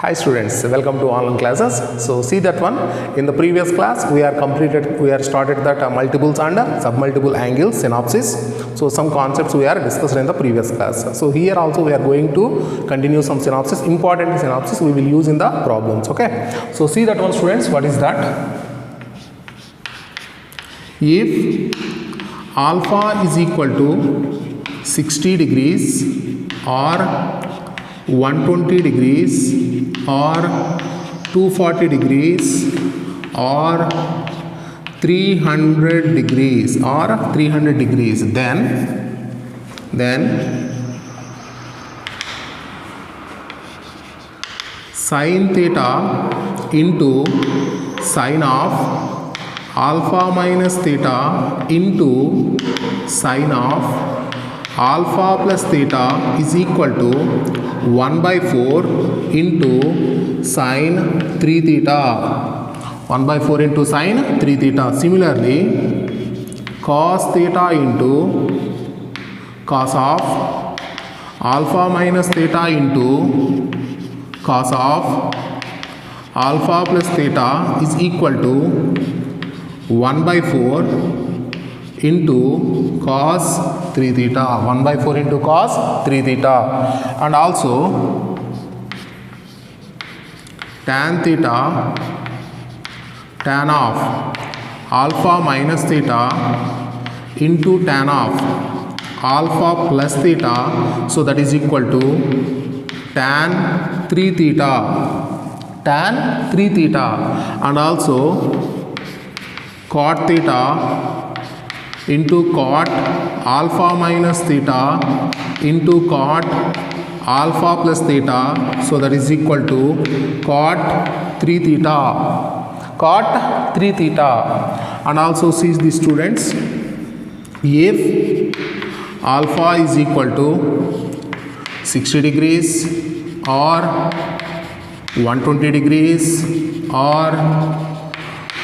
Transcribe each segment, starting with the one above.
Hi students, welcome to online classes. So see that one in the previous class we are started that multiples and submultiple angles synopsis. So some concepts we are discussed in the previous class. So here also we are going to continue some synopsis, important synopsis we will use in the problems. Okay. So see that one students, what is that? If alpha is equal to 60 degrees or 120 degrees or 240 degrees or 300 degrees then sin theta into sin of alpha minus theta into sin of alpha plus theta is equal to 1 by 4 into sin 3 theta. 1 by 4 into sin 3 theta. Similarly, cos theta into cos of alpha minus theta into cos of alpha plus theta is equal to 1 by 4 into cos 3 theta. 1 by 4 into cos 3 theta. And also tan theta tan of alpha minus theta into tan of alpha plus theta, so that is equal to tan 3 theta. Tan 3 theta. And also cot theta into cot alpha minus theta into cot alpha plus theta, so that is equal to cot 3 theta. Cot 3 theta. And also see the students, if alpha is equal to 60 degrees or 120 degrees or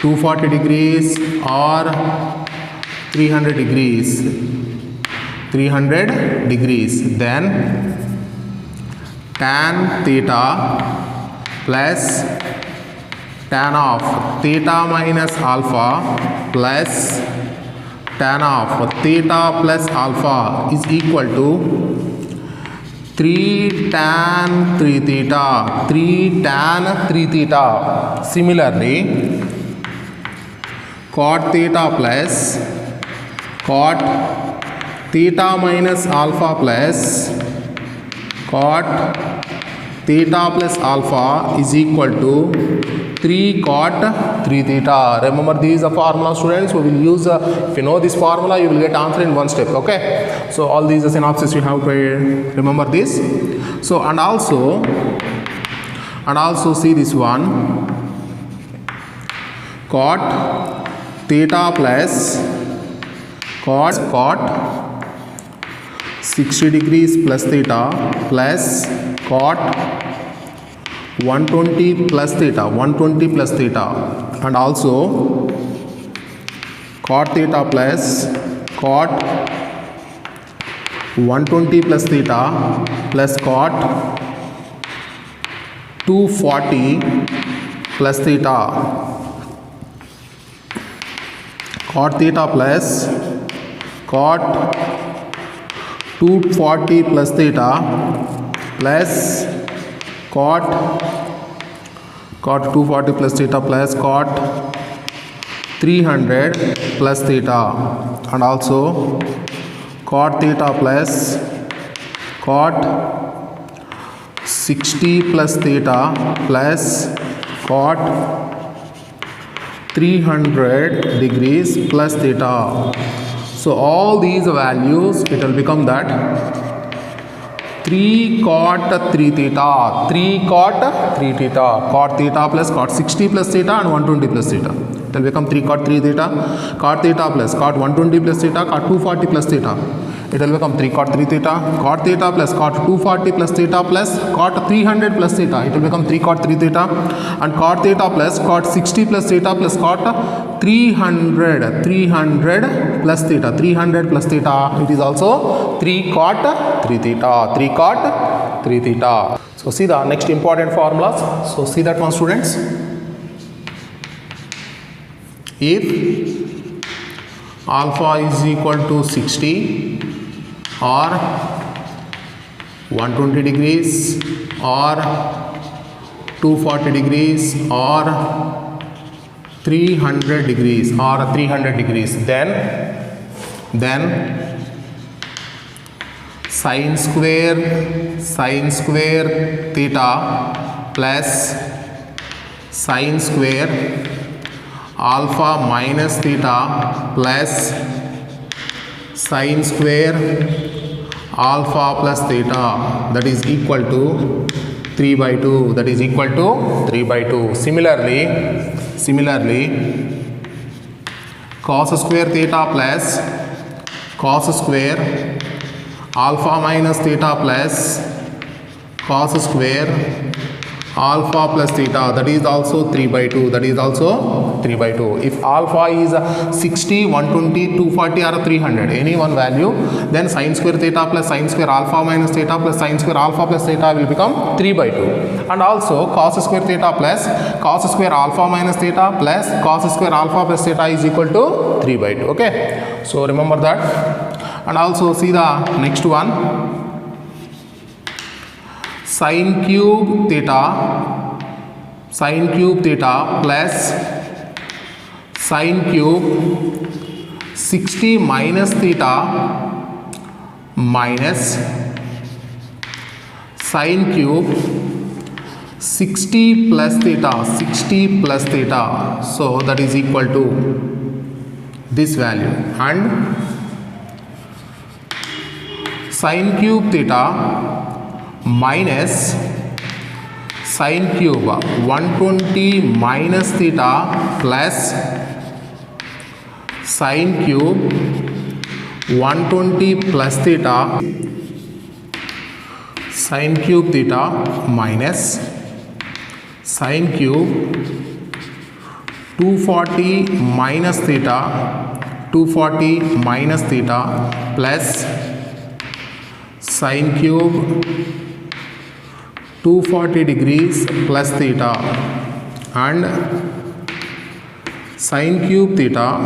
240 degrees or 300 degrees, then tan theta plus tan of theta minus alpha plus tan of theta plus alpha is equal to 3 tan 3 theta. 3 tan 3 theta. Similarly, cot theta plus cot theta minus alpha plus cot theta plus alpha is equal to 3 cot 3 theta. Remember, these are formula students. We will use if you know this formula you will get answer in one step. Okay, so all these are synopsis you have to remember this. So and also see this one, cot theta plus cot 60 degrees plus theta plus cot 120 plus theta, and also cot theta plus cot 120 plus theta plus cot 240 plus theta. Cot theta plus cot 240 plus theta plus cot 240 plus theta plus cot 300 plus theta, and also cot theta plus cot 60 plus theta plus cot 300 degrees plus theta. So all these values it will become that 3 cot 3 theta. 3 cot 3 theta. Cot theta plus cot 60 plus theta and 120 plus theta. It will become 3 cot 3 theta. Cot theta plus cot 120 plus theta. Cot 240 plus theta. It will become 3 cot 3 theta. Cot theta plus cot 240 plus theta plus cot 300 plus theta. It will become 3 cot 3 theta. And cot theta plus cot 60 plus theta plus cot 300 plus theta. 300 plus theta. It is also 3 cot 3 theta. 3 cot 3 theta. So see the next important formulas. So see that one, students. If alpha is equal to 60 or 120 degrees or 240 degrees or 300 degrees then sine square theta plus sine square alpha minus theta plus sine square alpha plus theta, that is equal to 3 by 2, that is equal to 3 by 2. Similarly cos square theta plus cos square alpha minus theta plus cos square alpha plus theta, that is also 3 by 2, that is also 3 by 2. If alpha is 60, 120, 240 or 300, any one value, then sine square theta plus sine square alpha minus theta plus sine square alpha plus theta will become 3 by 2. And also cos square theta plus cos square alpha minus theta plus cos square alpha plus theta is equal to 3 by 2. Okay, so remember that. And also see the next one, sine cube theta plus sine cube 60 minus theta minus sine cube 60 plus theta, so that is equal to this value. And sine cube theta minus sine cube 120 minus theta plus sine cube 120 plus theta, sine cube theta minus sine cube 240 minus theta plus sine cube 240 degrees plus theta, and sine cube theta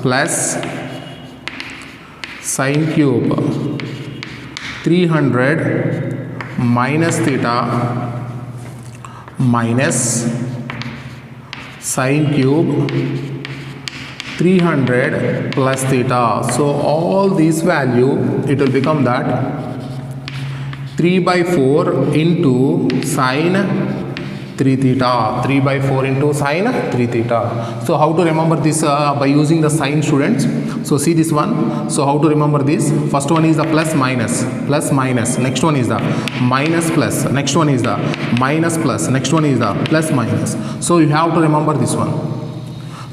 plus sine cube 300 minus theta minus sine cube 300 plus theta. So all these value, it will become that 3 by 4 into sine 3 theta, 3 by 4 into sine 3 theta. So how to remember this by using the sign, students? So see this one. So how to remember this? First one is the plus minus, next one is the minus plus, next one is the minus plus, next one is the plus minus. So you have to remember this one,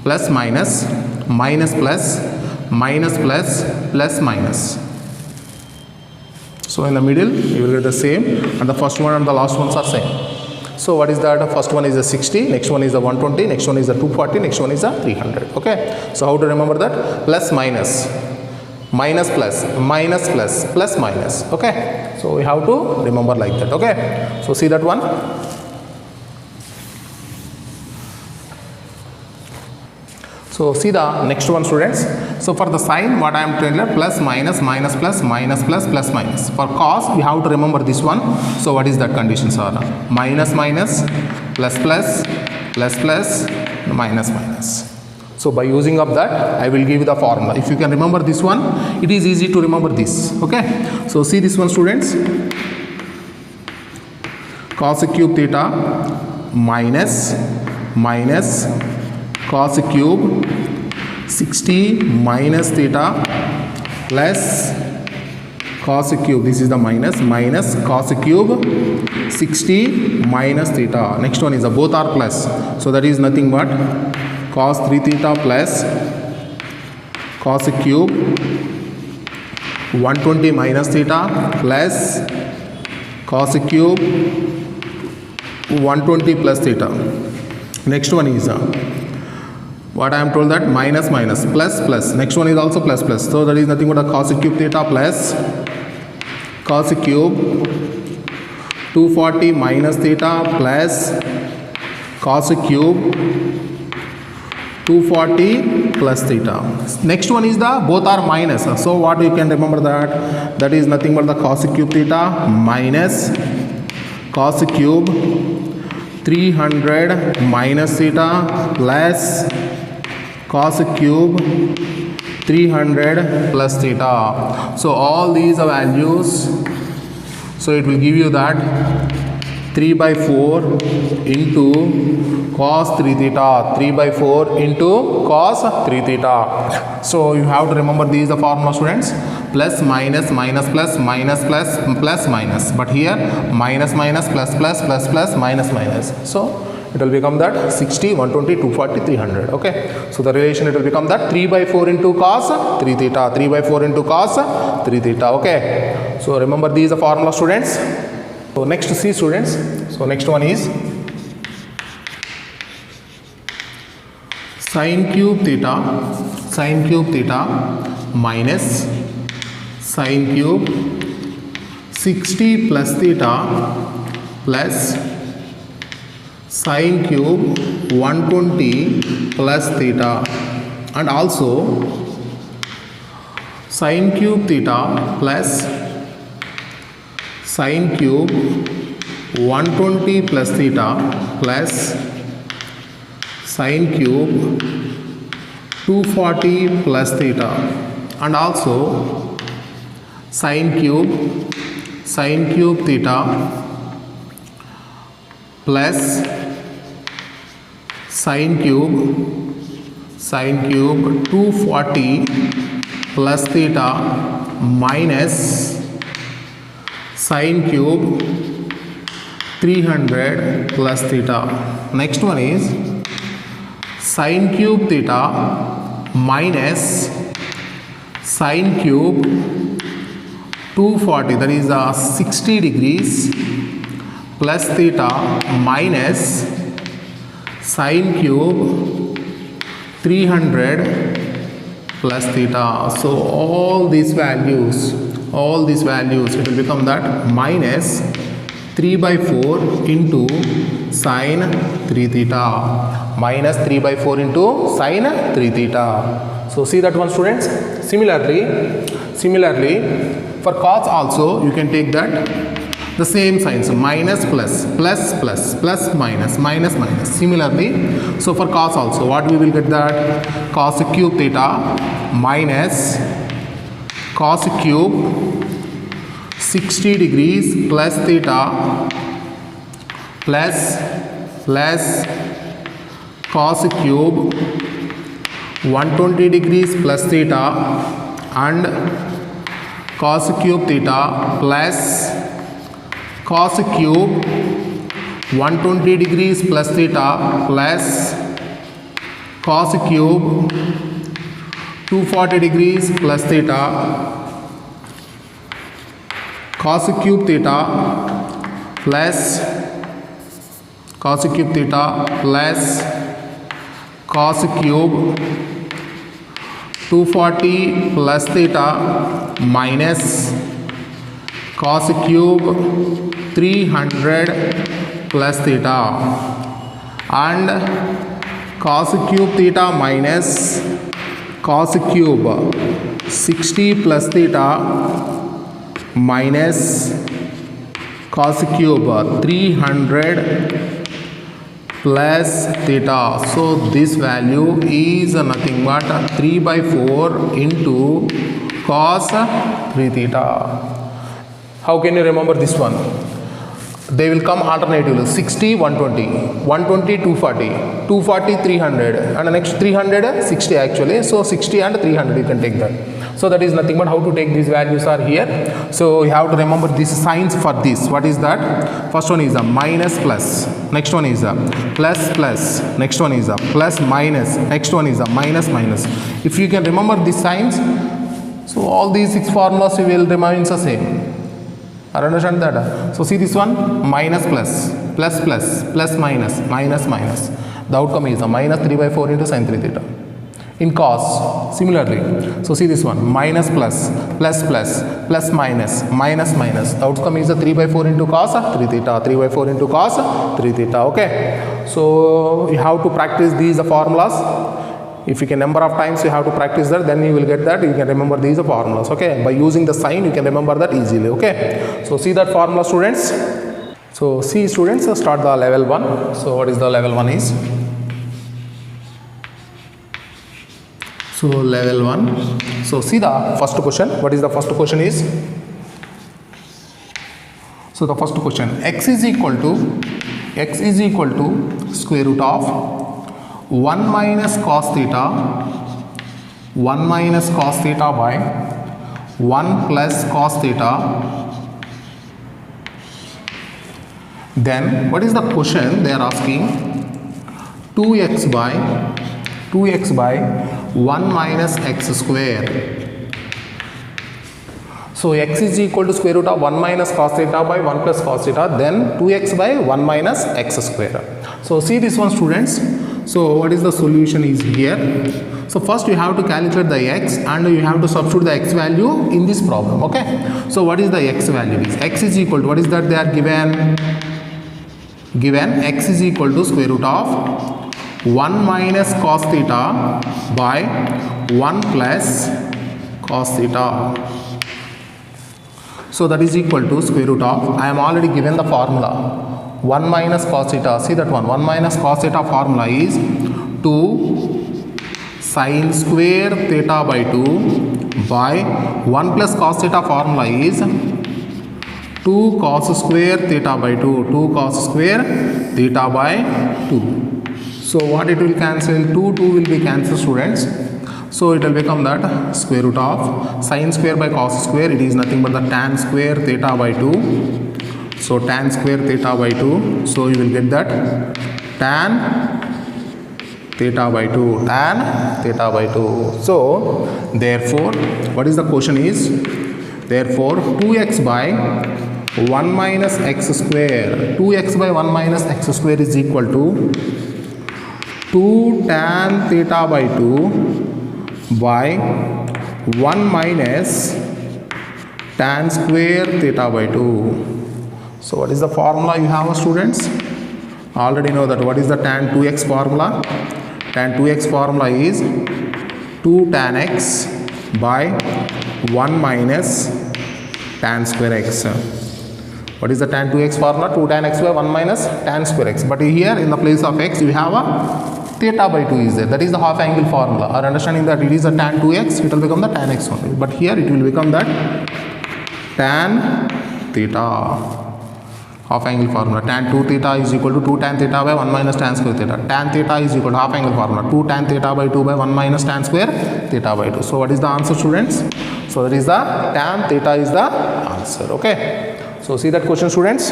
plus minus, minus plus, minus plus, plus minus. So in the middle you will get the same, and the first one and the last ones are same. So what is that? The first one is the 60, next one is the 120, next one is the 240, next one is the 300. Okay, so how to remember that? Plus minus, minus plus, minus plus, plus minus. Okay, so we have to remember like that. Okay, so see that one. So see the next one, students. So for the sign, what I am telling you, plus minus, minus plus, minus plus, plus minus. For cos, we have to remember this one. So what is that condition, sir? Minus minus, plus plus, plus plus, minus minus. So by using of that, I will give you the formula. If you can remember this one, it is easy to remember this. Okay. So see this one, students. Cos cube theta minus cos cube 60 minus theta plus cos cube, this is the minus cos cube 60 minus theta. Next one is the both are plus, so that is nothing but cos 3 theta plus cos cube 120 minus theta plus cos cube 120 plus theta. Next one is what I am told that minus minus plus plus, next one is also plus plus, so that is nothing but a cos cube theta plus cos cube 240 minus theta plus cos cube 240 plus theta. Next one is the both are minus. So what you can remember that is nothing but the cos cube theta minus cos cube 300 minus theta plus cos cube 300 plus theta. So all these are values. So it will give you that 3 by 4 into cos 3 theta, 3 by 4 into cos 3 theta. So you have to remember these the formula, students. Plus minus minus plus minus plus plus minus, but here minus minus plus plus plus plus minus minus. So it will become that 60, 120, 240, 300. Okay. So the relation it will become that 3 by 4 into cos 3 theta, 3 by 4 into cos 3 theta. Okay. So remember these are formula, students. So next see, students. So next one is sin cube theta minus sin cube 60 plus theta plus sin cube 120 plus theta, and also sin cube theta plus sin cube 120 plus theta plus sin cube 240 plus theta, and also sin cube theta plus sin cube 240 plus theta minus sin cube 300 plus theta. Next one is sin cube theta minus sin cube 240, that is 60 degrees plus theta minus sin cube 300 plus theta. So all these values it will become that minus 3 by 4 into sin 3 theta, minus 3 by 4 into sin 3 theta. So see that one, students. Similarly for cos also you can take that the same signs, minus plus plus plus plus minus minus minus. Similarly, so for cos also what we will get, that cos cube theta minus cos cube 60 degrees plus theta plus cos cube 120 degrees plus theta and cos cube theta plus cos cube 120 degrees plus theta plus cos cube 240 degrees plus theta, cos cube theta plus cos cube theta plus cos cube 240 plus theta minus cos cube 300 plus theta and cos cube theta minus cos cube 60 plus theta minus cos cube 300 plus theta. So this value is nothing but 3 by 4 into cos 3 theta. How can you remember this one? They will come alternatively, 60 120, 120 240, 240 300, and next 300 60 actually. So 60 and 300 you can take that. So that is nothing but how to take these values are here. So you have to remember these signs for this. What is that? First one is a minus plus, next one is a plus plus, next one is a plus minus, next one is a minus minus. If you can remember these signs, so all these 6 formulas will remain the same. I understand that. So see this one, minus plus, plus plus, plus minus, minus minus. The outcome is a minus 3 by 4 into sin 3 theta. in cos. Similarly, so see this one, minus plus, plus plus, plus minus, minus minus. The outcome is the 3 by 4 into cos 3 theta, 3 by 4 into cos 3 theta. Okay. So you have to practice these formulas. If you can number of times you have to practice that, then you will get that. You can remember these formulas. Okay. By using the sign, you can remember that easily. Okay. So see that formula, students. So see, students, start the level 1. So what is the level 1 is? So level 1. So see the first question. What is the first question is? So the first question, x is equal to square root of 1 minus cos theta, 1 minus cos theta by 1 plus cos theta. Then what is the question they are asking? 2x by 1 minus x square. So x is equal to square root of 1 minus cos theta by 1 plus cos theta, then 2x by 1 minus x square. So see this one, students. So what is the solution is here. So first you have to calculate the x and you have to substitute the x value in this problem. Okay. So what is the x value is? X is equal to, what is that they are given x is equal to square root of 1 minus cos theta by 1 plus cos theta. So that is equal to square root of, I am already given the formula, 1 minus cos theta. See that one, 1 minus cos theta formula is 2 sin square theta by 2 by 1 plus cos theta formula is 2 cos square theta by 2, 2 cos square theta by 2. So what it will cancel? 2 will be cancelled, students. So it will become that square root of sin square by cos square. It is nothing but the tan square theta by 2. So tan square theta by 2. So you will get that tan theta by 2, tan theta by 2. So therefore, what is the question is? Therefore 2x by 1 minus x square, 2x by 1 minus x square is equal to 2 tan theta by 2 by 1 minus tan square theta by 2. So what is the formula you have, students? Already know that. What is the tan 2x formula? Tan 2x formula is 2 tan x by 1 minus tan square x. What is the tan 2x formula? 2 tan x by 1 minus tan square x. But here in the place of x you have a theta by 2 is there. That is the half angle formula. Our understanding that it is a tan 2x, it will become the tan x only. But here it will become that tan theta. Half angle formula. Tan 2 theta is equal to 2 tan theta by 1 minus tan square theta. Tan theta is equal to half angle formula. 2 tan theta by 2 by 1 minus tan square theta by 2. So what is the answer, students? So that is the tan theta is the answer. Okay. So see that question, students.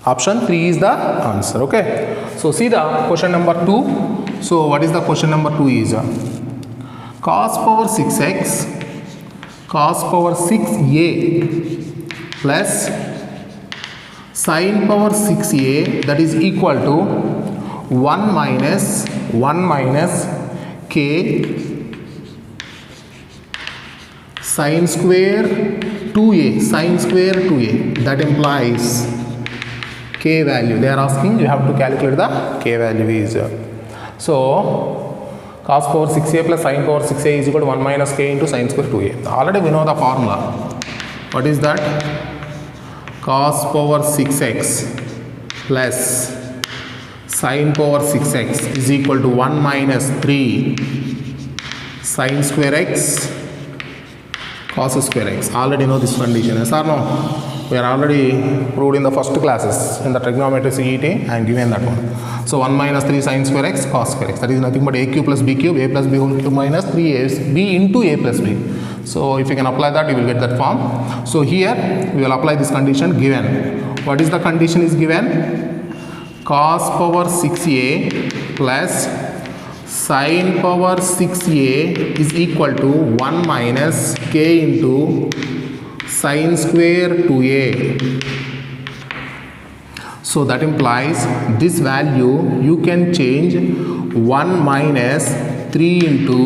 Option 3 is the answer. Okay. So see the question number 2. So what is the question number 2 is? Cos power 6x, cos power 6a plus sin power 6a, that is equal to 1 minus k sin square 2a, sin square 2a, that implies k value. They are asking, you have to calculate the k value is. So cos power 6a plus sin power 6a is equal to 1 minus k into sin square 2a. Already we know the formula. What is that? Cos power 6x plus sin power 6x is equal to 1 minus 3 sin square x cos square x. Already know this condition, yes or no? We are already proved in the first classes in the trigonometry CET and given that one. So 1 minus 3 sin square x cos square x, that is nothing but a cube plus b cube, a plus b whole cube minus 3b into a plus b. So if you can apply that, you will get that form. So here we will apply this condition given. What is the condition is given? Cos power 6a plus sin power 6a is equal to 1 minus k into sin square 2a. So that implies this value you can change 1 minus 3 into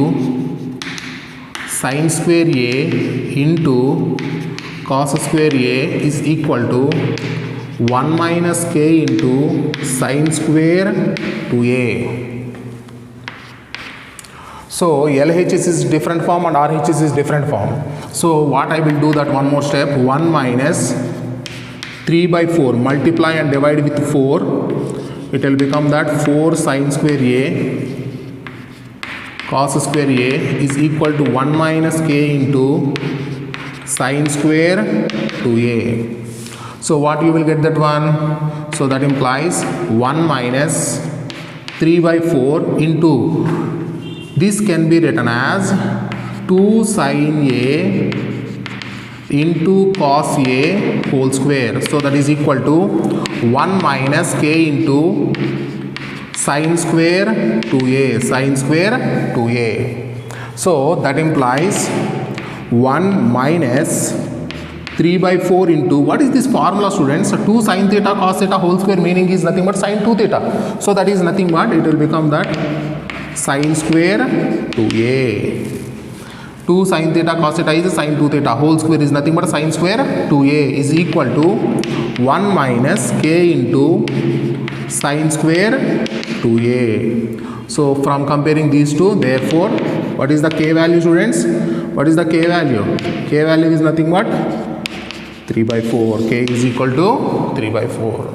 sin square A into cos square A is equal to 1 minus k into sin square 2A. So LHS is different form and RHS is different form. So what I will do that one more step, 1 minus 3 by 4 multiply and divide with 4, it will become that 4 sin square A cos square A is equal to 1 minus k into sin square 2A. So what you will get that one? So that implies 1 minus 3 by 4 into, this can be written as 2 sin A into cos A whole square. So that is equal to 1 minus k into sin square 2A, sin square 2A. So that implies 1 minus 3 by 4 into, what is this formula students? 2 sin theta cos theta whole square meaning is nothing but sin 2 theta. So that is nothing but, it will become that sin square 2A. 2 sin theta cos theta is sin 2 theta whole square is nothing but sin square 2A is equal to 1 minus k into sin square 2A. So from comparing these two, therefore what is the k value students? What is the k value? K value is nothing but 3 by 4. K is equal to 3 by 4.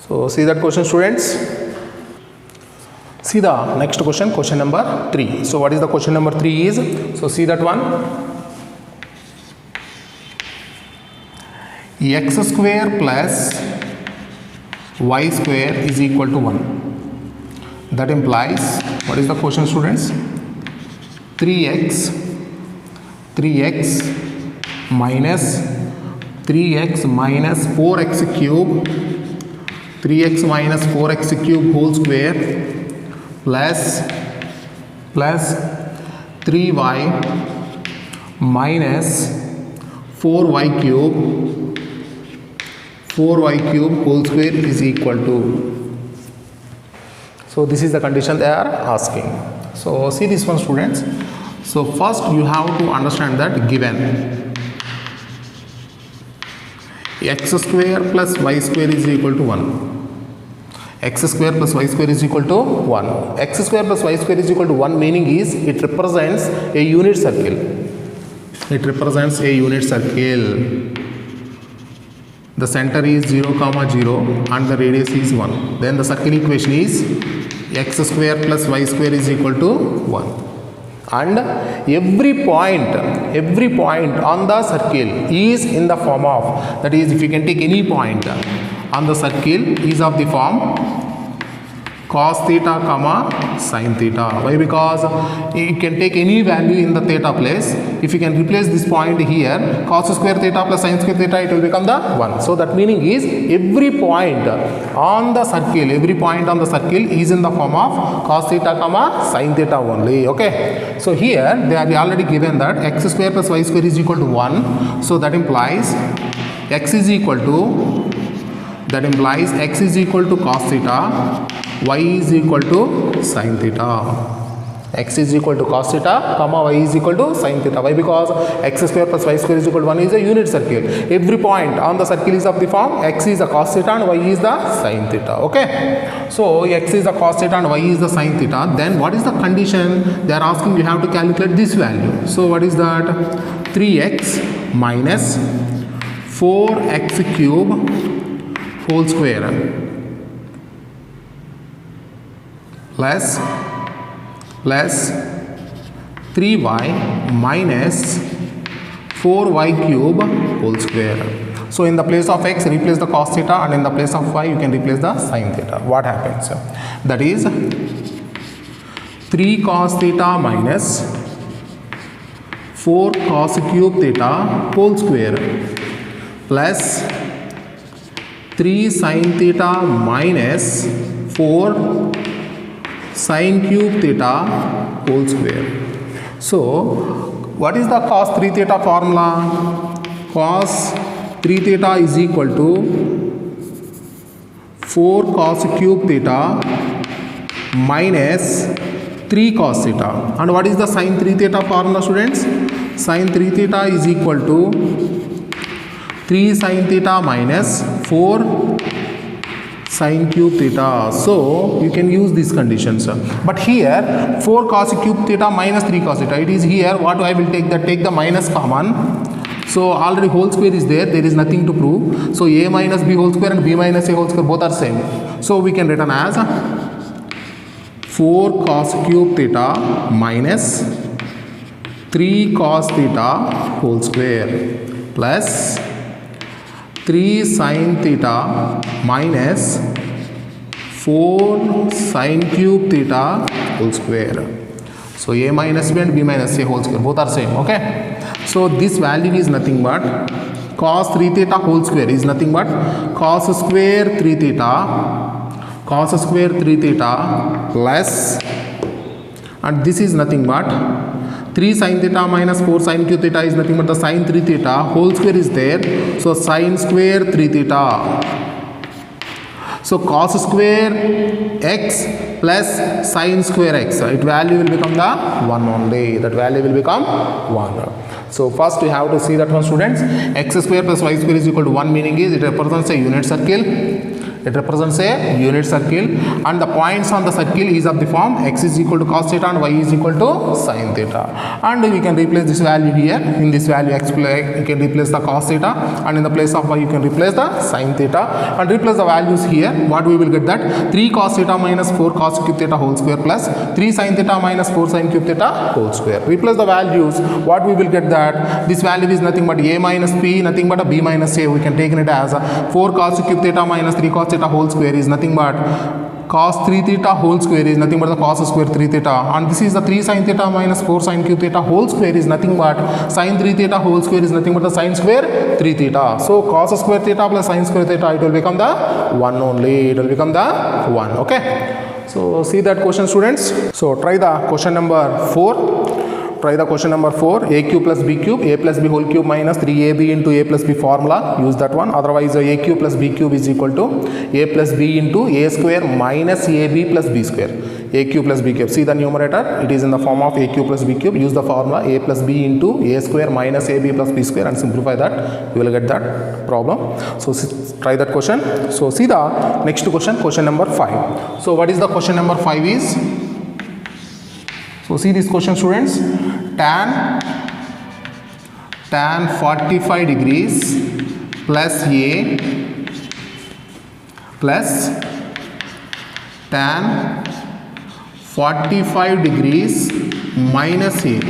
So see that question students. See the next question, question number 3. So what is the question number 3 is? So see that one. X square plus y square is equal to 1. That implies, what is the question students? 3x minus 4x cube, 3x minus 4x cube whole square plus 3y minus 4y cube whole square is equal to. So this is the condition they are asking. So see this one students. So first you have to understand that given x square plus y square is equal to 1. X square plus y square is equal to 1. X square plus y square is equal to 1 meaning is it represents a unit circle. It represents a unit circle. The center is 0, 0 and the radius is 1. Then the circle equation is x square plus y square is equal to 1. And every point on the circle is in the form of, that is if you can take any point on the circle is of the form cos theta comma sin theta. Why? Because you can take any value in the theta place. If you can replace this point here, cos square theta plus sin square theta, it will become the 1. So that meaning is every point on the circle is in the form of cos theta comma sin theta only. Okay. So here they are already given that x square plus y square is equal to 1. So that implies x is equal to cos theta, y is equal to sin theta. X is equal to cos theta comma y is equal to sin theta. Why? Because x square plus y square is equal to 1 is a unit circle. Every point on the circle is of the form x is the cos theta and y is the sin theta. Okay. So x is the cos theta and y is the sin theta. Then what is the condition? They are asking you have to calculate this value. So what is that? 3x minus 4x cube whole square plus 3y minus 4y cube whole square. So in the place of x replace the cos theta and in the place of y you can replace the sin theta. What happens? That is 3 cos theta minus 4 cos cube theta whole square plus 3 sin theta minus 4 sin cube theta whole square. So what is the cos 3 theta formula? Cos 3 theta is equal to 4 cos cube theta minus 3 cos theta. And what is the sin 3 theta formula, students? Sin 3 theta is equal to 3 sin theta minus 4 sin cube theta. So you can use these conditions. But here 4 cos cube theta minus 3 cos theta. It is here. What I will take the minus common. So already whole square is there. There is nothing to prove. So a minus b whole square and b minus a whole square both are same. So we can written as 4 cos cube theta minus 3 cos theta whole square plus 3 sin theta minus 4 sin cube theta whole square. So a minus b and b minus a whole square both are same. Okay. So this value is nothing but cos 3 theta whole square is nothing but cos square 3 theta plus, and this is nothing but 3 sin theta minus 4 sin cube theta is nothing but the sin 3 theta whole square is there. So sin square 3 theta. So cos square x plus sin square x. Its value will become the 1 only. That value will become 1. So first we have to see that one, students. X square plus y square is equal to 1, meaning is it represents a unit circle. It represents a unit circle, and the points on the circle is of the form x is equal to cos theta and y is equal to sin theta. And we can replace this value here. In this value x, you can replace the cos theta, and in the place of y you can replace the sin theta and replace the values here. What we will get that 3 cos theta minus 4 cos cube theta whole square plus 3 sin theta minus 4 sin cube theta whole square. Replace the values. What we will get that this value is nothing but a minus b, nothing but a b minus a. We can take it as 4 cos cube theta minus 3 cos theta whole square is nothing but cos 3 theta whole square is nothing but the cos square 3 theta, and this is the 3 sin theta minus 4 sin cube theta whole square is nothing but sin 3 theta whole square is nothing but the sin square 3 theta. So cos square theta plus sin square theta, it will become the 1 only. It will become the 1. Okay. So see that question, students. So try the question number 4. Try the question number 4. A cube plus b cube, a plus b whole cube minus 3ab into a plus b formula. Use that one. Otherwise a cube plus b cube is equal to a plus b into a square minus ab plus b square. A cube plus b cube. See the numerator. It is in the form of a cube plus b cube. Use the formula a plus b into a square minus ab plus b square and simplify that. You will get that problem. So try that question. So see the next question. Question number 5. So what is the question number 5 is? So see this question, students. Tan 45 degrees plus a plus tan 45 degrees minus a.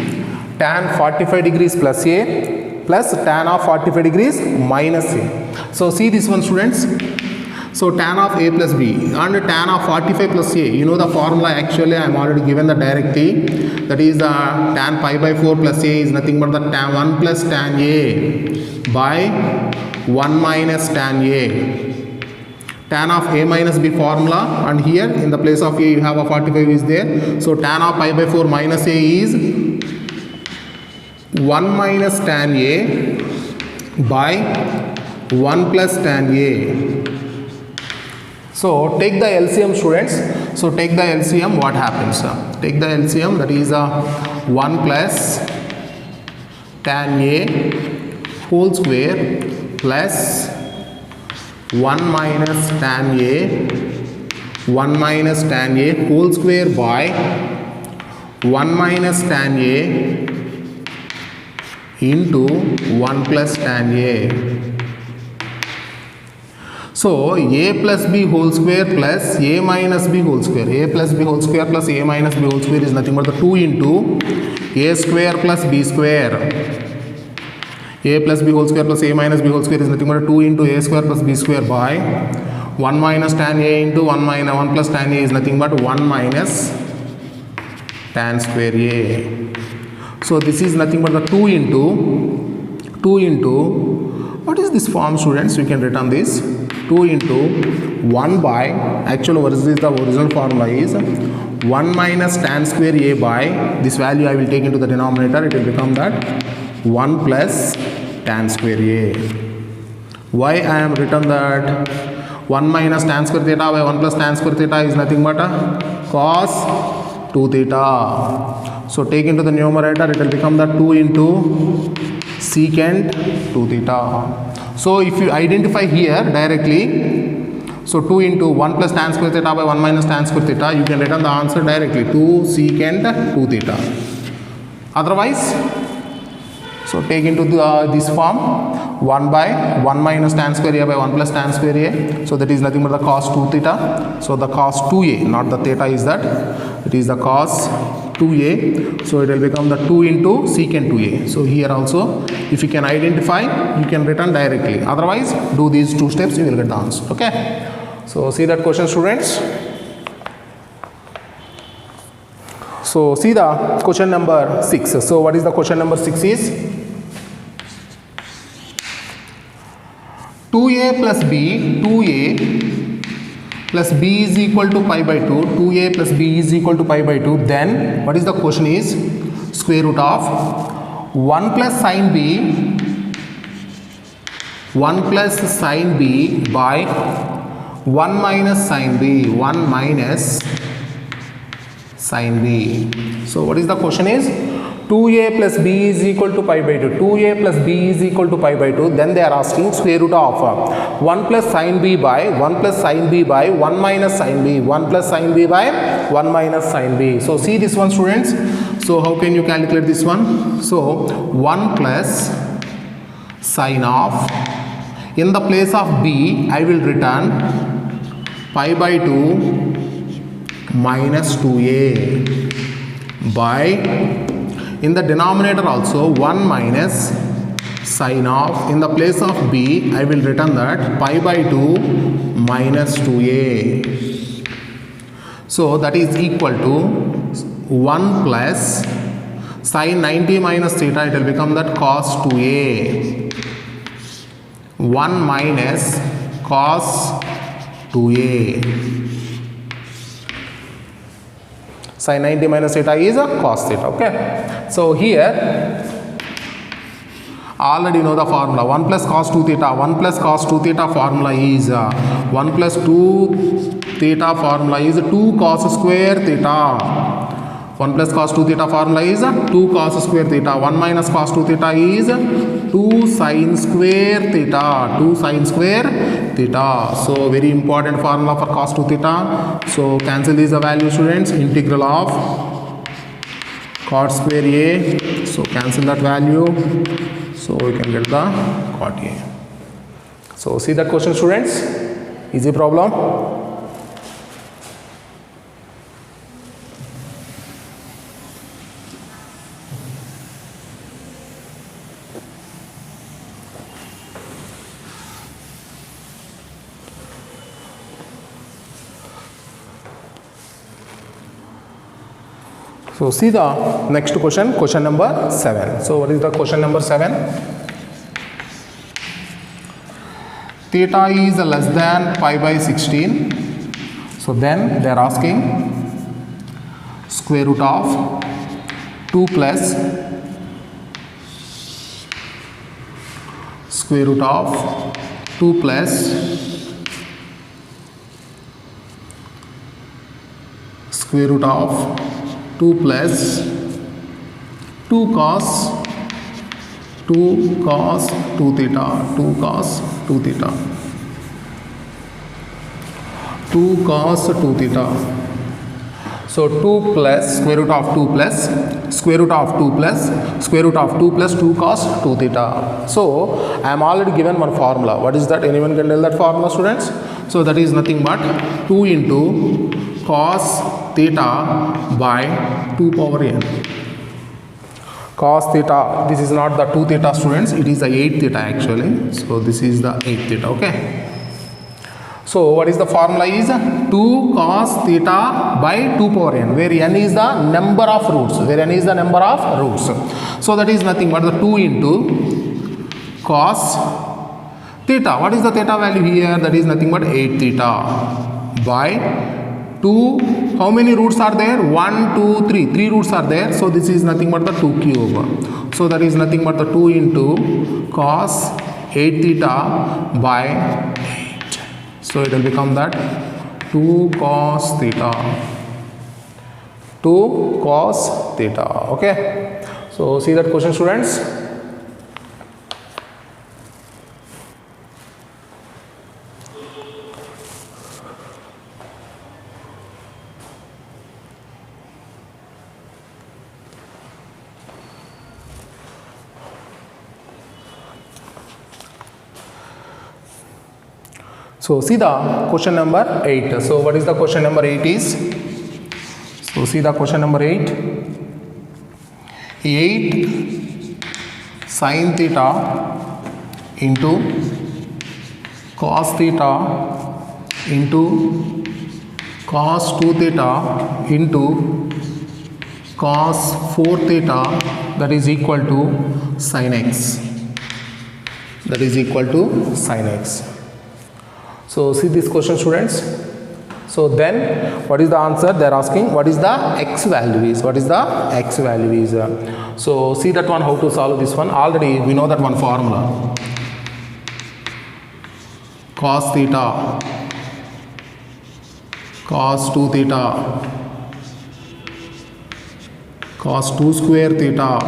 Tan 45 degrees plus a plus tan of 45 degrees minus a. So see this one, students. So tan of a plus b and tan of 45 plus a. You know the formula. Actually I am already given the directly. That is the tan pi by 4 plus a is nothing but the tan 1 plus tan a by 1 minus tan a. Tan of a minus b formula, and here in the place of a you have a 45 is there. So tan of pi by 4 minus a is 1 minus tan a by 1 plus tan a. So take the LCM, students. So take the LCM, what happens? Take the LCM, that is 1 plus tan a whole square plus 1 minus tan a whole square by 1 minus tan a into 1 plus tan a. So a plus b whole square plus a minus b whole square. A plus b whole square plus a minus b whole square is nothing but the 2 into a square plus b square. A plus b whole square plus a minus b whole square is nothing but 2 into a square plus b square by 1 minus tan a into 1 plus tan a is nothing but 1 minus tan square a. So this is nothing but the 2 into what is this form, students? We can write on this 2 into 1 by, actual versus the original formula is 1 minus tan square a by, this value I will take into the denominator, it will become that 1 plus tan square a. Why I am written that 1 minus tan square theta by 1 plus tan square theta is nothing but a cos 2 theta. So take into the numerator, it will become the 2 into secant 2 theta. So if you identify here directly, so 2 into 1 plus tan square theta by 1 minus tan square theta, you can return the answer directly, 2 secant 2 theta. Otherwise, so take into this form, 1 by 1 minus tan square a by 1 plus tan square a. So that is nothing but the cos 2 theta. So the cos 2a, not the theta is that, it is the cos 2a. So it will become the 2 into secant 2a. So here also, if you can identify, you can return directly. Otherwise, do these two steps, you will get the answer. Okay. So see that question, students. So see the question number 6. So what is the question number 6 is? 2a plus b, 2a plus b is equal to pi by 2, 2a plus b is equal to pi by 2, then what is the question is? Square root of 1 plus sin b, 1 plus sin b by 1 minus sin b, 1 minus sin b. So what is the question is? 2a plus b is equal to pi by 2, 2a plus b is equal to pi by 2, then they are asking square root of 1 plus sin b by 1 plus sin b by 1 minus sin b, 1 plus sin b by 1 minus sin b. So see this one, students. So how can you calculate this one? So 1 plus sin of, in the place of b, I will return pi by 2 minus 2a by, in the denominator also, 1 minus sin of, in the place of b, I will return that pi by 2 minus 2a. So that is equal to 1 plus sin 90 minus theta, it will become that cos 2a. 1 minus cos 2a. Sin 90 minus theta is a cos theta. Okay. So here, already know the formula, 1 plus cos 2 theta, 1 plus cos 2 theta formula is 1 plus 2 theta formula is 2 cos square theta. 1 plus cos 2 theta formula is 2 cos square theta. 1 minus cos 2 theta is 2 sin square theta. 2 sin square theta. So very important formula for cos 2 theta. So cancel these value, students. Integral of cot square a. So cancel that value. So we can get the cot a. So see that question, students. Easy problem. So see the next question, question number 7. So what is the question number 7? Theta is less than pi by 16. So then they are asking square root of 2 plus square root of 2 plus square root of 2 plus 2 cos 2 theta, 2 cos 2 theta, 2 cos 2 theta. So 2 plus square root of 2 plus square root of 2 plus square root of 2 plus 2 cos 2 theta. So I am already given one formula. What is that? Anyone can tell that formula, students? So that is nothing but 2 into cos theta by 2 power n. Cos theta, this is not the 2 theta, students, it is the 8 theta actually. So this is the 8 theta. Okay. So what is the formula is 2 cos theta by 2 power n, where n is the number of roots, where n is the number of roots. So that is nothing but the 2 into cos theta. What is the theta value here? That is nothing but 8 theta by 2, how many roots are there? 1, 2, 3. 3 roots are there. So this is nothing but the 2 cube. So that is nothing but the 2 into cos 8 theta by 8. So it will become that 2 cos theta 2 cos theta. Okay, so see that question, students. So see the question number 8. So what is the question number 8 is? So see the question number 8. 8 sin theta into cos theta into cos 2 theta into cos 4 theta, that is equal to sin x. That is equal to sin x. So see this question, students. So then what is the answer? They are asking what is the x value is. What is the x value is. So see that one, how to solve this one. Already we know that one formula. Cos theta, cos 2 theta, cos 2 square theta,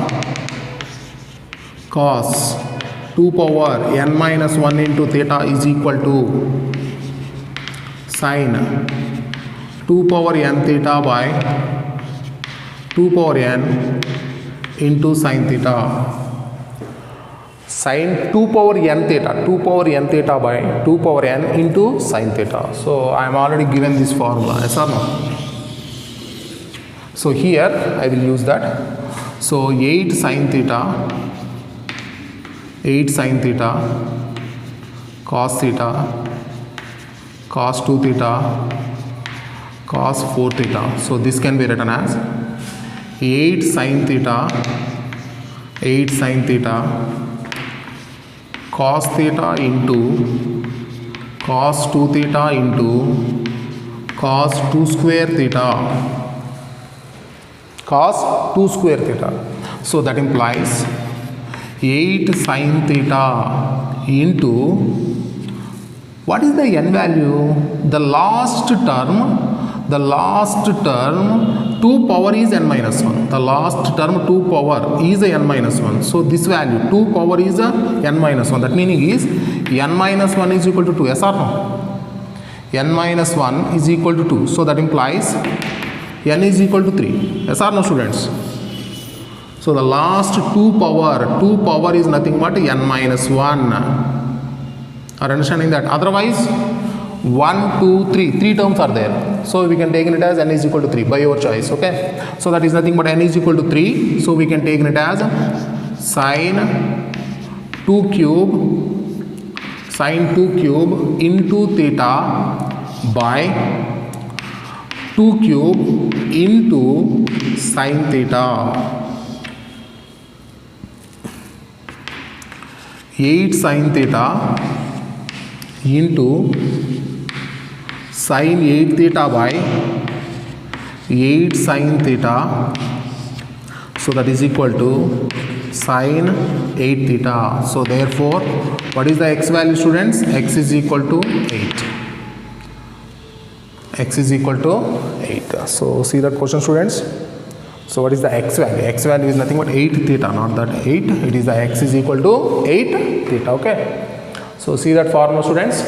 cos 2 power n minus 1 into theta is equal to sin 2 power n theta by 2 power n into sin theta. Sin 2 power n theta, 2 power n theta by 2 power n into sin theta. So I am already given this formula, yes or no? So here I will use that. So 8 sin theta, 8 sin theta, cos theta, cos 2 theta, cos 4 theta. So this can be written as 8 sin theta, 8 sin theta, cos theta into cos 2 theta into cos 2 square theta, cos 2 square theta. So that implies 8 sin theta into, what is the n value? The last term 2 power is n minus 1. The last term 2 power is a n minus 1. So this value 2 power is a n minus 1. That meaning is n minus 1 is equal to 2. Yes or no? N minus 1 is equal to 2. So that implies n is equal to 3. Yes or no, students? So the last 2 power is nothing but n minus 1. Are understanding that? Otherwise 1, 2, 3 terms are there. So we can take it as n is equal to 3 by your choice. Okay. So that is nothing but n is equal to 3. So we can take it as sine 2 cube into theta by 2 cube into sine theta. 8 sin theta into sin 8 theta by 8 sin theta. So that is equal to sin 8 theta. So therefore, what is the x value, students? X is equal to 8. X is equal to 8. So see that question, students. So what is the x value? X value is nothing but 8 theta, not that 8. It is the x is equal to 8 theta. Okay. So see that formula, students.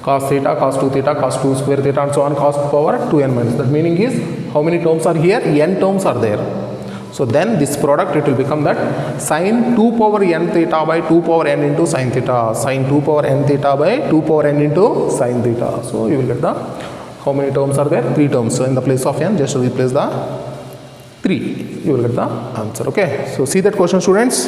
Cos theta, cos 2 theta, cos 2 square theta and so on, cos power 2n minus. That meaning is how many terms are here? N terms are there. So then this product, it will become that sin 2 power n theta by 2 power n into sin theta. Sin 2 power n theta by 2 power n into sin theta. So you will get the, how many terms are there? 3 terms. So in the place of n, just replace the 3. You will get the answer. Okay. So see that question, students.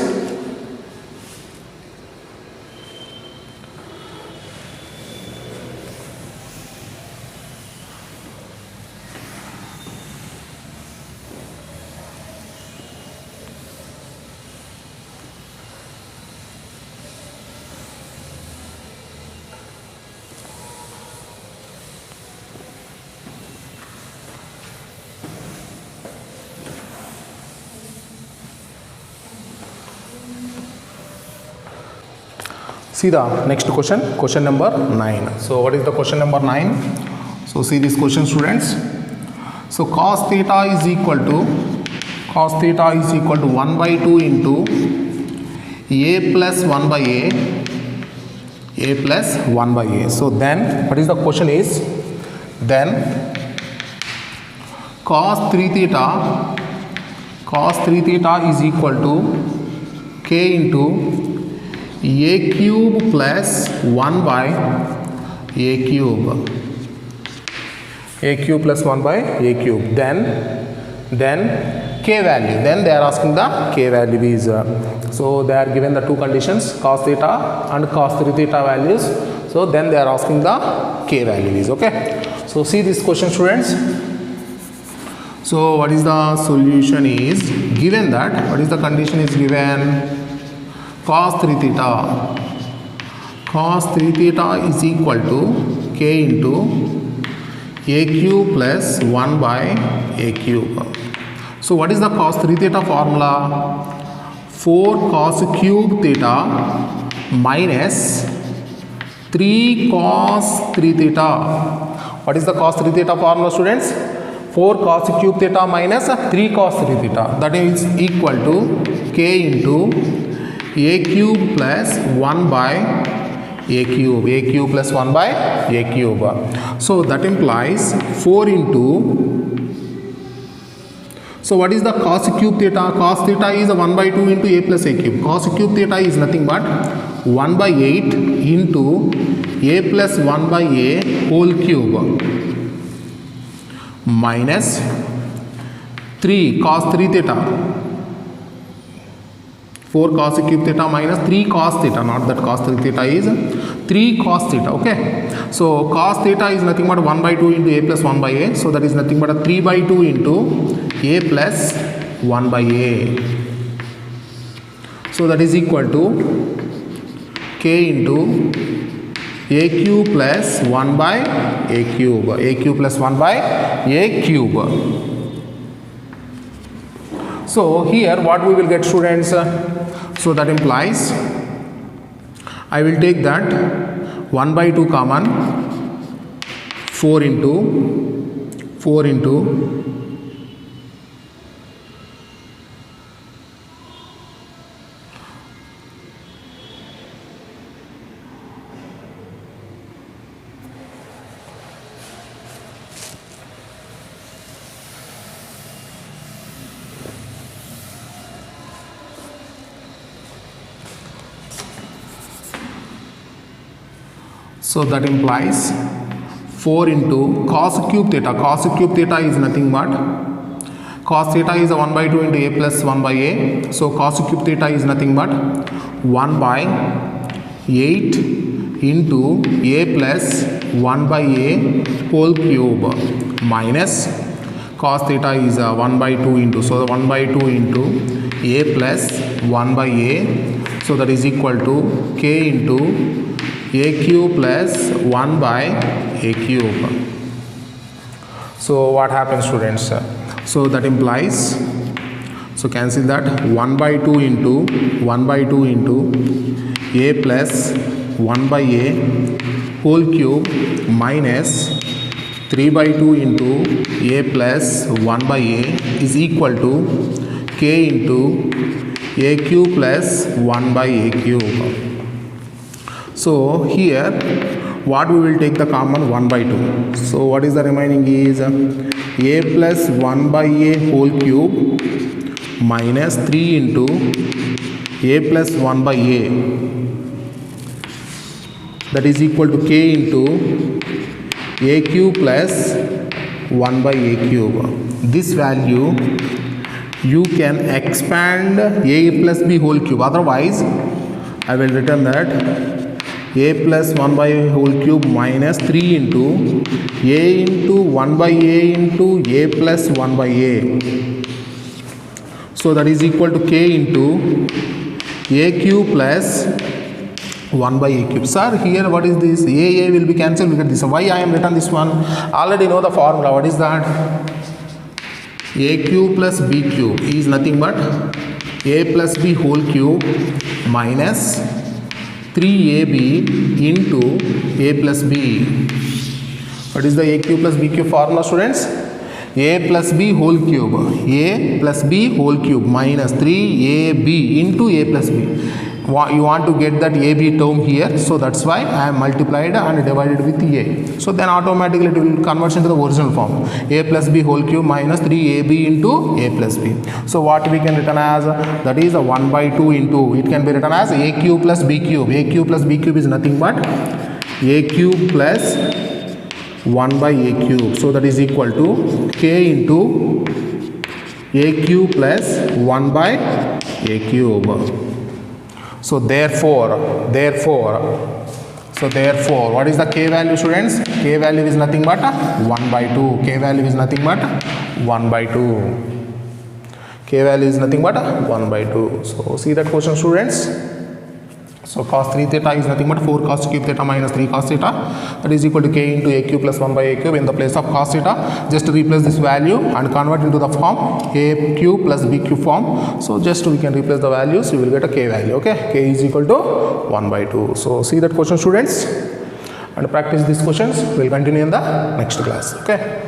See the next question, question number 9. So what is the question number 9? So see this question, students. So cos theta is equal to 1 by 2 into a plus 1 by a plus 1 by a. So then what is the question is, then cos 3 theta is equal to k into a cube plus 1 by a cube. A cube plus 1 by a cube. Then k value. Then they are asking the k value is. So they are given the two conditions, cos theta and cos 3 theta values. So then they are asking the k value is. Okay. So see this question, students. So what is the solution is given that, what is the condition is given, cos 3 theta is equal to k into a cube plus 1 by a cube. So what is the cos 3 theta formula? 4 cos cube theta minus 3 cos 3 theta. What is the cos 3 theta formula, students? 4 cos cube theta minus 3 cos 3 theta. That is equal to k into a cube plus 1 by a cube plus 1 by a cube. So that implies 4 into, so what is the cos cube theta? Cos theta is 1 by 2 into a plus a cube. Cos cube theta is nothing but 1 by 8 into a plus 1 by a whole cube minus 3 cos 3 theta. 4 cos cube theta minus 3 cos theta, not that cos 3 theta is 3 cos theta. Okay. So cos theta is nothing but 1 by 2 into a plus 1 by a. So that is nothing but a 3 by 2 into a plus 1 by a. So that is equal to k into a cube plus 1 by a cube. A cube plus 1 by a cube. So here what we will get, students? So that implies I will take that 1 by 2 common, 4 into so that implies 4 into cos cube theta. Cos cube theta is nothing but, cos theta is 1 by 2 into a plus 1 by a. So cos cube theta is nothing but 1 by 8 into a plus 1 by a whole cube minus cos theta is 1 by 2 into, so 1 by 2 into a plus 1 by a. So that is equal to k into a cube plus 1 by a cube. So what happens, students? So that implies, so cancel that, 1 by 2 into a plus 1 by a whole cube minus 3 by 2 into a plus 1 by a is equal to k into a cube plus 1 by a cube. So here what we will take the common 1 by 2. So what is the remaining is a plus 1 by a whole cube minus 3 into a plus 1 by a, that is equal to k into a cube plus 1 by a cube. This value you can expand a plus b whole cube, otherwise I will return that a plus 1 by a whole cube minus 3 into a into 1 by a into a plus 1 by a. So that is equal to k into a cube plus 1 by a cube. Sir, here what is this? A will be cancelled. Look at this. Why I am written this one? Already know the formula. What is that? A cube plus b cube is nothing but a plus b whole cube minus 3ab into a plus b. What is the a cube plus b cube formula, students? a plus b whole cube, a plus b whole cube minus 3ab into a plus b. You want to get that ab term here, so that's why I have multiplied and divided with a. So then automatically it will convert into the original form, a plus b whole cube minus 3ab into a plus b. So what we can written as, that is a 1 by 2 into, it can be written as a cube plus b cube. A cube plus b cube is nothing but a cube plus 1 by a cube. So that is equal to k into a cube plus 1 by a cube. So therefore, what is the k value, students? K value is nothing but 1 by 2. K value is nothing but 1 by 2. K value is nothing but 1 by 2. So see that question, students. So cos 3 theta is nothing but 4 cos cube theta minus 3 cos theta. That is equal to k into a cube plus 1 by a cube. In the place of cos theta, just replace this value and convert into the form a cube plus b cube form. So just we can replace the values, you will get a k value. Okay, k is equal to 1 by 2. So see that question, students, and practice these questions. We will continue in the next class. Okay.